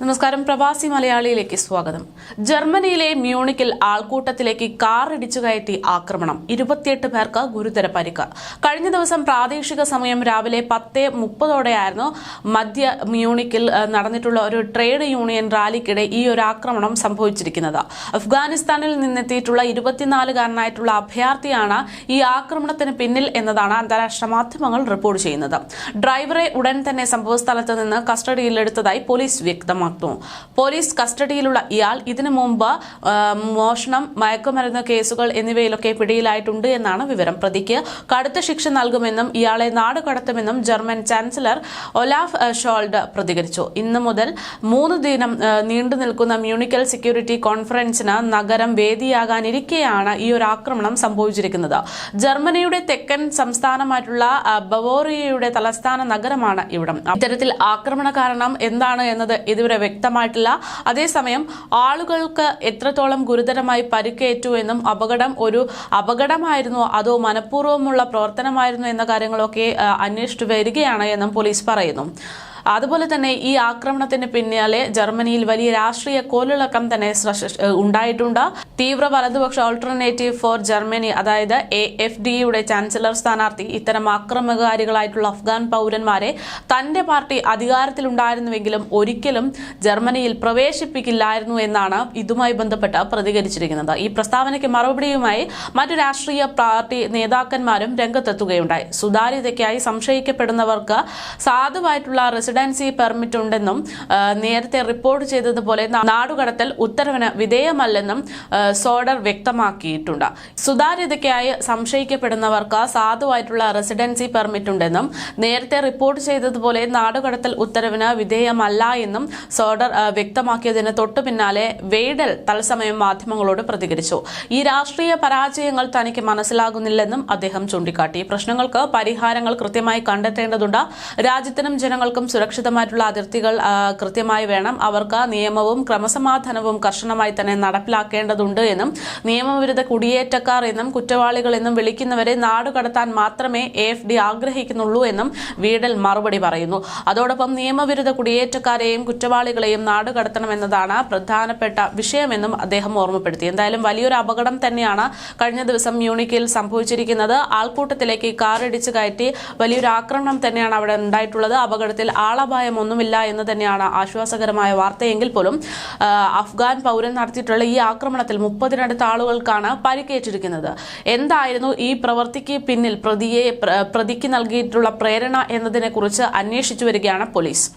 നമസ്കാരം, പ്രവാസി മലയാളിയിലേക്ക് സ്വാഗതം. ജർമ്മനിയിലെ മ്യൂണിക്കിൽ ആൾക്കൂട്ടത്തിലേക്ക് കാർ ഇടിച്ചു കയറ്റി ആക്രമണം. 28 പേർക്ക് ഗുരുതര പരിക്ക്. കഴിഞ്ഞ ദിവസം പ്രാദേശിക സമയം രാവിലെ 10:30ഓടെയായിരുന്നു മധ്യ മ്യൂണിക്കിൽ നടന്നിട്ടുള്ള ഒരു ട്രേഡ് യൂണിയൻ റാലിക്കിടെ ഈ ഒരു ആക്രമണം സംഭവിച്ചിരിക്കുന്നത്. അഫ്ഗാനിസ്ഥാനിൽ നിന്നെത്തിയിട്ടുള്ള 24-കാരനായിട്ടുള്ള അഭയാർത്ഥിയാണ് ഈ ആക്രമണത്തിന് പിന്നിൽ എന്നതാണ് അന്താരാഷ്ട്ര മാധ്യമങ്ങൾ റിപ്പോർട്ട് ചെയ്യുന്നത്. ഡ്രൈവറെ ഉടൻ തന്നെ സംഭവസ്ഥലത്ത് നിന്ന് കസ്റ്റഡിയിലെടുത്തതായി പോലീസ് വ്യക്തമാക്കി. പോലീസ് കസ്റ്റഡിയിലുള്ള ഇയാൾ ഇതിനു മുമ്പ് മോഷണം, മയക്കുമരുന്ന് കേസുകൾ എന്നിവയിലൊക്കെ പിടിയിലായിട്ടുണ്ട് എന്നാണ് വിവരം. പ്രതിക്ക് കടുത്ത ശിക്ഷ നൽകുമെന്നും ഇയാളെ നാടുകടത്തുമെന്നും ജർമ്മൻ ചാൻസലർ ഒലാഫ് ഷോൾഡ് പ്രതികരിച്ചു. ഇന്നു മുതൽ 3 ദിനം നീണ്ടു നിൽക്കുന്ന മ്യൂണിക്കൽ സെക്യൂരിറ്റി കോൺഫറൻസിന് നഗരം വേദിയാകാനിരിക്കെയാണ് ഈ ഒരു ആക്രമണം സംഭവിച്ചിരിക്കുന്നത്. ജർമ്മനിയുടെ തെക്കൻ സംസ്ഥാനമായിട്ടുള്ള ബവോറിയയുടെ തലസ്ഥാന നഗരമാണ് ഇവിടം. ഇത്തരത്തിൽ ആക്രമണ കാരണം എന്താണ് എന്നത് ഇതുവരെ വ്യക്തമായിട്ടില്ല. അതേസമയം ആളുകൾക്ക് എത്രത്തോളം ഗുരുതരമായി പരിക്കേറ്റു എന്നും അപകടം ഒരു അപകടമായിരുന്നോ അതോ മനഃപൂർവ്വമുള്ള പ്രവർത്തനമായിരുന്നോ എന്ന കാര്യങ്ങളൊക്കെ അന്വേഷിച്ചു വരികയാണ് എന്നും പോലീസ് പറയുന്നു. അതുപോലെ തന്നെ ഈ ആക്രമണത്തിന് പിന്നാലെ ജർമ്മനിയിൽ വലിയ രാഷ്ട്രീയ കോളിളക്കം തന്നെ ഉണ്ടായിട്ടുണ്ട്. തീവ്ര വലതുപക്ഷ ഓൾട്ടർനേറ്റീവ് ഫോർ ജർമ്മനി, അതായത് AfD-യുടെ ചാൻസലർ സ്ഥാനാർത്ഥി ഇത്തരം ആക്രമണകാരികളായിട്ടുള്ള അഫ്ഗാൻ പൗരന്മാരെ തന്റെ പാർട്ടി അധികാരത്തിലുണ്ടായിരുന്നുവെങ്കിലും ഒരിക്കലും ജർമ്മനിയിൽ പ്രവേശിപ്പിക്കില്ലായിരുന്നു എന്നാണ് ഇതുമായി ബന്ധപ്പെട്ട് പ്രതികരിച്ചിരിക്കുന്നത്. ഈ പ്രസ്താവനയ്ക്ക് മറുപടിയുമായി മറ്റു രാഷ്ട്രീയ പാർട്ടി നേതാക്കന്മാരും രംഗത്തെത്തുകയുണ്ടായി. സുതാര്യതയ്ക്കായി സംശയിക്കപ്പെടുന്നവർക്ക് സാധുവായിട്ടുള്ള റെസിഡൻസി പെർമിറ്റ് ഉണ്ടെന്നും നേരത്തെ റിപ്പോർട്ട് ചെയ്തതുപോലെ നാടുകടത്തൽ ഉത്തരവിന് വിധേയമല്ലെന്നും സോഡർ വ്യക്തമാക്കിയിട്ടുണ്ട്. സുതാര്യതയ്ക്കായി സംശയിക്കപ്പെടുന്നവർക്ക് സാധുവായിട്ടുള്ള റെസിഡൻസി പെർമിറ്റ് ഉണ്ടെന്നും നേരത്തെ റിപ്പോർട്ട് ചെയ്തതുപോലെ നാടുകടത്തൽ ഉത്തരവിന് വിധേയമല്ല എന്നും സോഡർ വ്യക്തമാക്കിയതിന് തൊട്ടു പിന്നാലെ വെയ്ഡൽ തത്സമയം മാധ്യമങ്ങളോട് പ്രതികരിച്ചു. ഈ രാഷ്ട്രീയ പരാജയങ്ങൾ തനിക്ക് മനസ്സിലാകുന്നില്ലെന്നും അദ്ദേഹം ചൂണ്ടിക്കാട്ടി. പ്രശ്നങ്ങൾക്ക് പരിഹാരങ്ങൾ കൃത്യമായി കണ്ടെത്തേണ്ടതുണ്ട്. രാജ്യത്തിനും ജനങ്ങൾക്കും സുരക്ഷിതമായിട്ടുള്ള അതിർത്തികൾ കൃത്യമായി വേണം. അവർക്ക് നിയമവും ക്രമസമാധാനവും കർശനമായി തന്നെ നടപ്പിലാക്കേണ്ടതുണ്ട് എന്നും നിയമവിരുദ്ധ കുടിയേറ്റക്കാർ എന്നും കുറ്റവാളികൾ എന്നും വിളിക്കുന്നവരെ നാടുകടത്താൻ മാത്രമേ AfD ആഗ്രഹിക്കുന്നുള്ളൂ എന്നും വീഡൽ മറുപടി പറയുന്നു. അതോടൊപ്പം നിയമവിരുദ്ധ കുടിയേറ്റക്കാരെയും കുറ്റവാളികളെയും നാടുകടത്തണമെന്നതാണ് പ്രധാനപ്പെട്ട വിഷയമെന്നും അദ്ദേഹം ഓർമ്മപ്പെടുത്തി. എന്തായാലും വലിയൊരു അപകടം തന്നെയാണ് കഴിഞ്ഞ ദിവസം മ്യൂണിക്കിൽ സംഭവിച്ചിരിക്കുന്നത്. ആൾക്കൂട്ടത്തിലേക്ക് കാർ ഇടിച്ചു കയറ്റി വലിയൊരു ആക്രമണം തന്നെയാണ് അവിടെ ഉണ്ടായിട്ടുള്ളത്. അപകടത്തിൽ ആളപായം ഒന്നുമില്ല എന്ന് തന്നെയാണ് ആശ്വാസകരമായ വാർത്തയെങ്കിൽ പോലും അഫ്ഗാൻ പൗരൻ നടത്തിയിട്ടുള്ള ഈ ആക്രമണത്തിൽ 30-നടുത്ത ആളുകൾക്കാണ് പരിക്കേറ്റിരിക്കുന്നത്. എന്തായിരുന്നു ഈ പ്രവൃത്തിക്ക് പിന്നിൽ പ്രതിക്ക് നൽകിയിട്ടുള്ള പ്രേരണ എന്നതിനെ കുറിച്ച് അന്വേഷിച്ചു വരികയാണ് പോലീസ്.